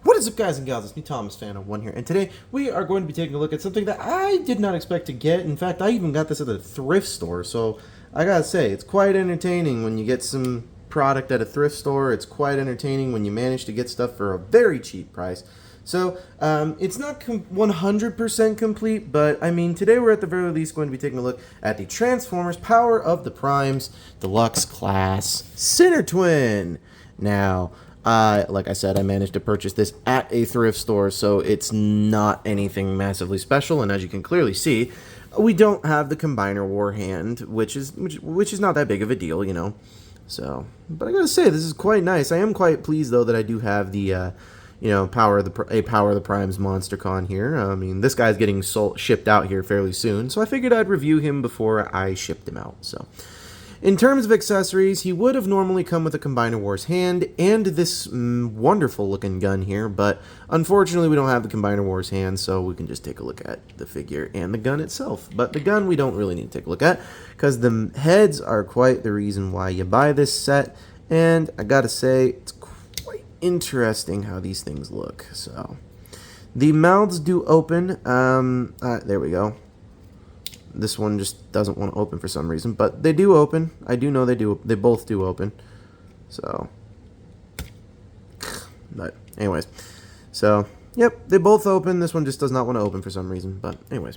What is up, guys and gals? It's me, Thomas Fan of One here, and today we are going to be taking a look at something that I did not expect to get. In fact, I even got this at a thrift store, so I gotta say, it's quite entertaining when you get some product at a thrift store. It's quite entertaining when you manage to get stuff for a very cheap price. So, it's not 100% complete, but I mean, today we're at the very least going to be taking a look at the Transformers Power of the Primes Deluxe Class Sinnertwin. Now, like I said, I managed to purchase this at a thrift store, so it's not anything massively special, and as you can clearly see, we don't have the Combiner War hand, which is not that big of a deal, you know. So, but I gotta say, this is quite nice. I am quite pleased, though, that I do have the, you know, Power of the Primes MonsterCon here. I mean, this guy's getting shipped out here fairly soon, so I figured I'd review him before I shipped him out. So, in terms of accessories, he would have normally come with a Combiner Wars hand and this wonderful looking gun here, but unfortunately we don't have the Combiner Wars hand, so we can just take a look at the figure and the gun itself. But the gun we don't really need to take a look at, because the heads are quite the reason why you buy this set, and I gotta say, it's quite interesting how these things look. So, the mouths do open. There we go. This one just doesn't want to open for some reason, but they do open. I do know they do. They both do open. So, but anyways, so yep, they both open. This one just does not want to open for some reason. But anyways,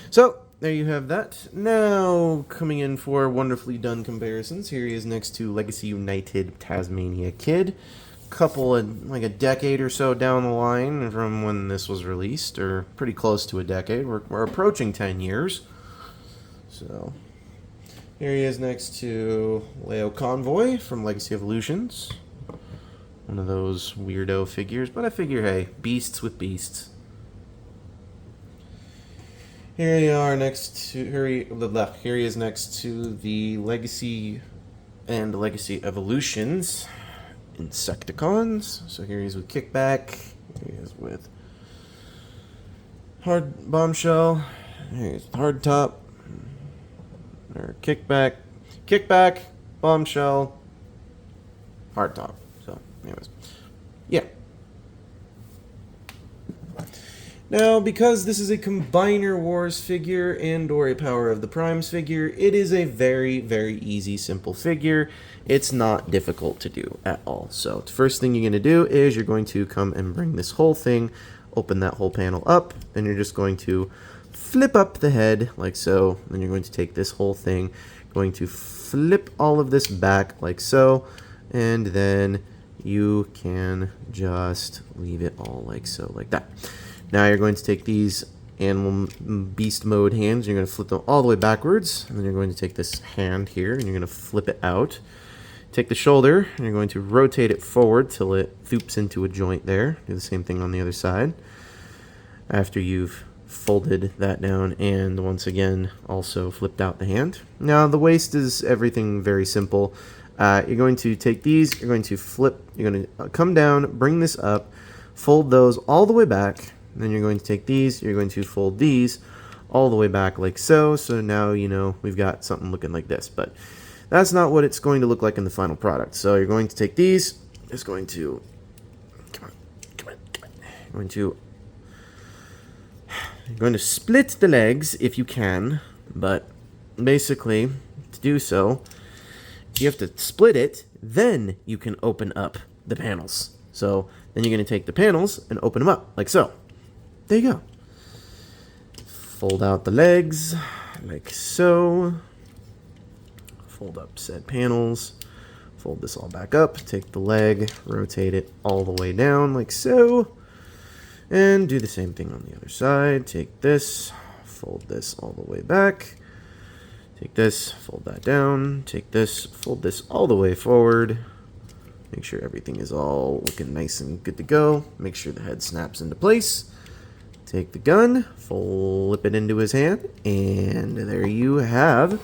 so there you have that. Now coming in for wonderfully done comparisons. Here he is next to Legacy United Tasmania Kid. Couple of, like a decade or so down the line from when this was released, or pretty close to a decade. We're approaching 10 years. So, here he is next to Leo Convoy from Legacy Evolutions. One of those weirdo figures, but I figure, hey, beasts with beasts. Here he is next to the Legacy and Legacy Evolutions Insecticons. So here he is with Kickback. Here he is with Hard Bombshell. Here he is with Hard Top. Or kickback, bombshell, hard top. So, anyways, yeah. Now, because this is a Combiner Wars figure and or a Power of the Primes figure, it is a very, very easy, simple figure. It's not difficult to do at all. So, the first thing you're going to do is you're going to come and bring this whole thing, open that whole panel up, then you're just going to flip up the head like so, then you're going to take this whole thing, going to flip all of this back like so, and then you can just leave it all like so, like that. Now you're going to take these animal beast mode hands, you're going to flip them all the way backwards, and then you're going to take this hand here and you're going to flip it out. Take the shoulder and you're going to rotate it forward till it thoops into a joint there. Do the same thing on the other side. After you've folded that down and once again also flipped out the hand. Now the waist is everything very simple. You're going to take these, you're going to flip, you're going to come down, bring this up, fold those all the way back, then you're going to take these, you're going to fold these all the way back like so. So now, you know, we've got something looking like this, but that's not what it's going to look like in the final product. So you're going to take these, just going to, you're going to split the legs if you can, but basically, to do so, you have to split it, then you can open up the panels. So, then you're going to take the panels and open them up, like so. There you go. Fold out the legs, like so. Fold up said panels. Fold this all back up, take the leg, rotate it all the way down, like so. And do the same thing on the other side. Take this, fold this all the way back. Take this, fold that down. Take this, fold this all the way forward. Make sure everything is all looking nice and good to go. Make sure the head snaps into place. Take the gun, flip it into his hand, and there you have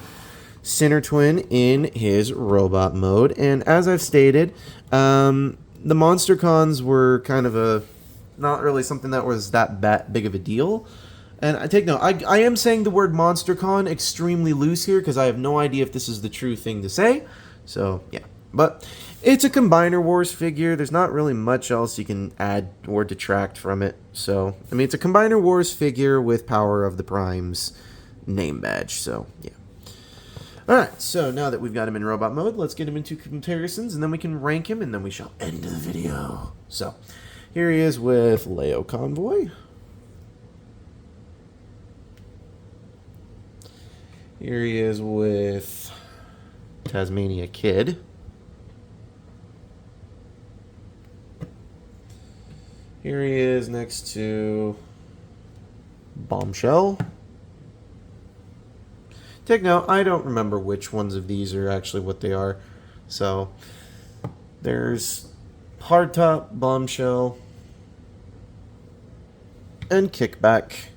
Sinnertwin in his robot mode. And as I've stated, the MonsterCons were kind of not really something that was that big of a deal. And I take note, I am saying the word MonsterCon extremely loose here because I have no idea if this is the true thing to say. So, yeah. But it's a Combiner Wars figure. There's not really much else you can add or detract from it. So, I mean, it's a Combiner Wars figure with Power of the Primes name badge. So, yeah. Alright, so now that we've got him in robot mode, let's get him into comparisons, and then we can rank him, and then we shall end the video. So, here he is with Leo Convoy. Here he is with Tasmania Kid. Here he is next to Bombshell. Take note, I don't remember which ones of these are actually what they are. So, there's Hardtop, Bombshell, and Kickback.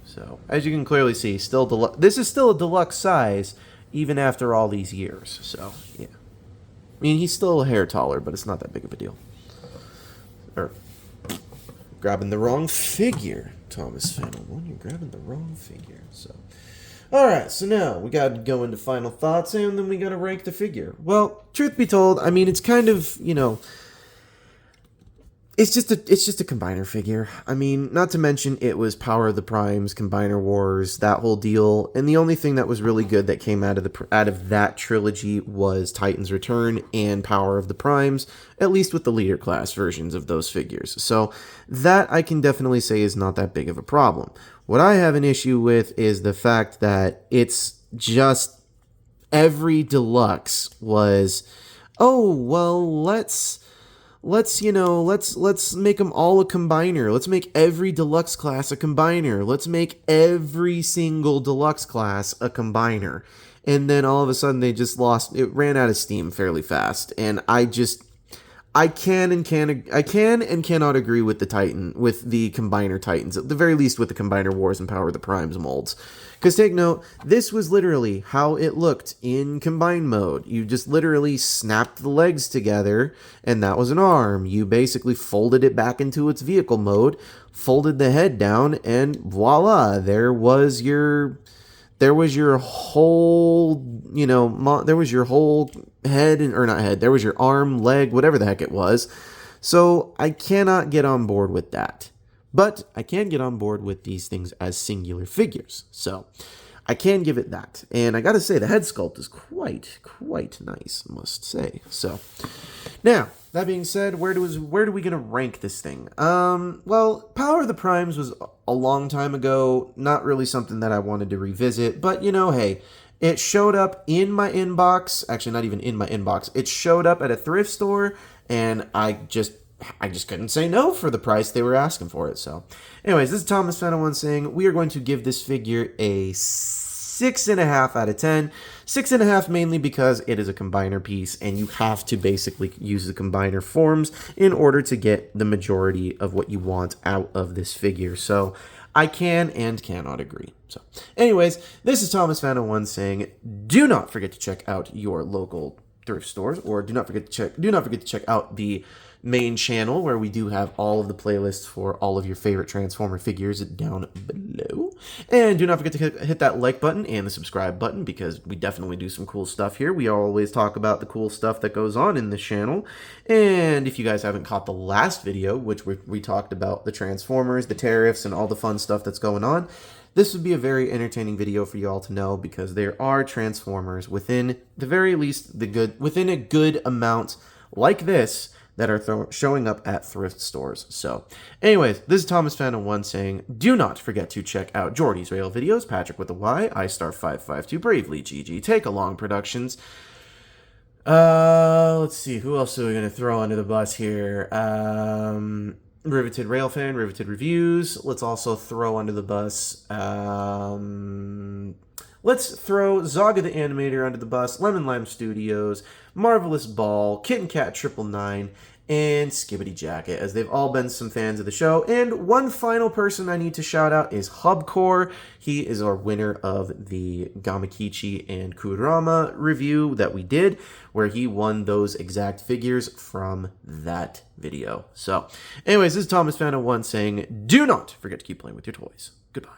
So, as you can clearly see, this is still a deluxe size, even after all these years. So, yeah. I mean, he's still a hair taller, but it's not that big of a deal. Grabbing the wrong figure, Thomas Fennel. You're grabbing the wrong figure. So, alright, so now we got to go into final thoughts, and then we got to rank the figure. Well, truth be told, I mean, it's kind of, you know, it's just a Combiner figure. I mean, not to mention it was Power of the Primes, Combiner Wars, that whole deal. And the only thing that was really good that came out of that trilogy was Titan's Return and Power of the Primes, at least with the leader class versions of those figures. So that I can definitely say is not that big of a problem. What I have an issue with is the fact that it's just every deluxe was, oh, well, let's make them all a combiner. Let's make every deluxe class a combiner. Let's make every single deluxe class a combiner. And then all of a sudden it ran out of steam fairly fast. And I can and cannot agree with the Combiner Titans, at the very least with the Combiner Wars and Power of the Primes molds. Because take note, this was literally how it looked in Combine mode. You just literally snapped the legs together, and that was an arm. You basically folded it back into its vehicle mode, folded the head down, and voila, there was your whole, there was your whole head, or not head, there was your arm, leg, whatever the heck it was. So I cannot get on board with that. But I can get on board with these things as singular figures. So I can give it that. And I gotta say, the head sculpt is quite nice, I must say. So now, that being said, where do we gonna rank this thing? Well, Power of the Primes was a long time ago, not really something that I wanted to revisit, but hey, it showed up in my inbox, actually not even in my inbox, it showed up at a thrift store, and I just couldn't say no for the price they were asking for it. So anyways, this is Thomas Fennel saying we are going to give this figure a 6.5 out of 10. 6.5 mainly because it is a combiner piece, and you have to basically use the combiner forms in order to get the majority of what you want out of this figure. So I can and cannot agree. So anyways, this is Thomas Fennel saying do not forget to check out your local thrift stores, or do not forget to check out the main channel where we do have all of the playlists for all of your favorite Transformer figures down below. And do not forget to hit that like button and the subscribe button, because we definitely do some cool stuff here. We always talk about the cool stuff that goes on in this channel. And if you guys haven't caught the last video, which we talked about the Transformers, the tariffs, and all the fun stuff that's going on, this would be a very entertaining video for you all to know, because there are Transformers within the very least within a good amount like this that are showing up at thrift stores. So anyways, this is Thomas Fennel saying do not forget to check out Jordy's Rail videos, Patrick with a Y, iStar552, Bravely GG, Take Along Productions. Let's see, who else are we gonna throw under the bus here? Riveted Railfan, Riveted Reviews. Let's also throw under the bus, let's throw Zaga the Animator under the bus, Lemon Lime Studios, Marvelous Ball, Kitten Cat 999, and Skibbity Jacket, as they've all been some fans of the show. And one final person I need to shout out is Hubcore. He is our winner of the Gamakichi and Kurama review that we did, where he won those exact figures from that video. So anyways, this is Thomas Fennel saying do not forget to keep playing with your toys. Goodbye.